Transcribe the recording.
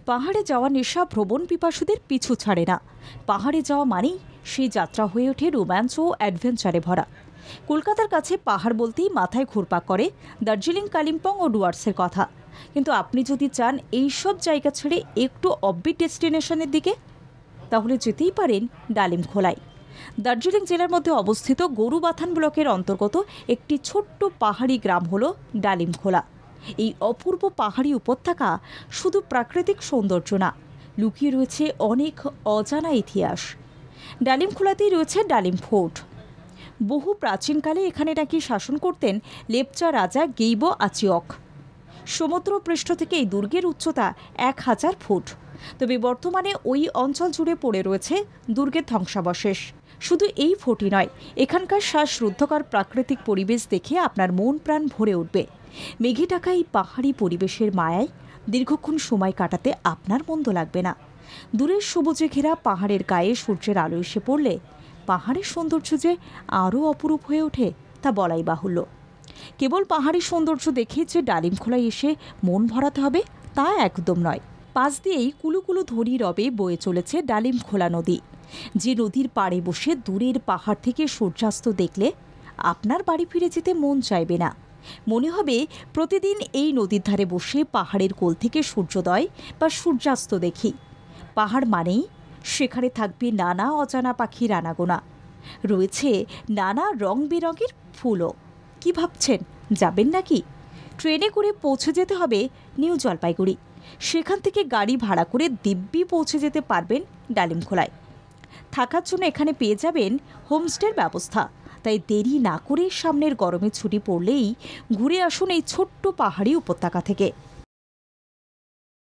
পাহাড়ে যাওয়া নেশা ভ্রমণ পিপাসুদের পিছু ছাড়ে না। পাহাড়ে যাওয়া মানেই সেই যাত্রা হয়ে ওঠে রোম্যান্স ও অ্যাডভেঞ্চারে ভরা। কলকাতার কাছে পাহাড় বলতেই মাথায় ঘুরপাক করে দার্জিলিং, কালিম্পং ও ডুয়ার্সের কথা। কিন্তু আপনি যদি চান এই সব জায়গা ছেড়ে একটু অফবিট ডেস্টিনেশনের দিকে, তাহলে যেতেই পারেন ডালিমখোলায়। দার্জিলিং জেলার মধ্যে অবস্থিত গরুবাথান ব্লকের অন্তর্গত একটি ছোট্ট পাহাড়ি গ্রাম হল ডালিমখোলা। এই অপূর্ব পাহাড়ি উপত্যকা শুধু প্রাকৃতিক সৌন্দর্য না, লুকিয়ে রয়েছে অনেক অজানা ইতিহাস। ডালিমখোলাতেই রয়েছে ডালিম ফোর্ট। বহু প্রাচীনকালে এখানে নাকি শাসন করতেন লেপচা রাজা গেইবো আচিয়ক। সমুদ্রপৃষ্ঠ থেকে এই দুর্গের উচ্চতা 1000 ফুট। তবে বর্তমানে ওই অঞ্চল জুড়ে পড়ে রয়েছে দুর্গের ধ্বংসাবশেষ। শুধু এই ফোর্টই নয়, এখানকার শ্বাসরুদ্ধকর প্রাকৃতিক পরিবেশ দেখে আপনার মন প্রাণ ভরে উঠবে। মেঘে ঢাকা এই পাহাড়ি পরিবেশের মায়ায় দীর্ঘক্ষণ সময় কাটাতে আপনার মন্দ লাগবে না। দূরের সবুজে ঘেরা পাহাড়ের গায়ে সূর্যের আলো এসে পড়লে পাহাড়ের সৌন্দর্য যে আরও অপরূপ হয়ে ওঠে তা বলাই বাহুল্য। কেবল পাহাড়ি সৌন্দর্য দেখে যে ডালিমখোলায় এসে মন ভরাতে হবে তা একদম নয়। পাশ দিয়েই কুলুকুলু ধরি রবে বয়ে চলেছে ডালিমখোলা নদী। যে নদীর পাড়ে বসে দূরের পাহাড় থেকে সূর্যাস্ত দেখলে আপনার বাড়ি ফিরে যেতে মন চাইবে না। মনে হবে প্রতিদিন এই নদীর ধারে বসে পাহাড়ের কোল থেকে সূর্যোদয় বা সূর্যাস্ত দেখি। পাহাড় মানেই সেখানে থাকবে নানা অজানা পাখির আনাগোনা, রয়েছে নানা রং বেরঙের ফুলও। কি ভাবছেন, যাবেন নাকি? ট্রেনে করে পৌঁছে যেতে হবে নিউ জলপাইগুড়ি। সেখান থেকে গাড়ি ভাড়া করে দিব্যি পৌঁছে যেতে পারবেন ডালিমখোলায়। থাকার জন্য এখানে পেয়ে যাবেন হোমস্টের ব্যবস্থা। তাই দেরি না করে সামনের গরমের ছুটি পড়লেই ঘুরে আসুন এই ছোট্ট পাহাড়ি উপত্যকা থেকে।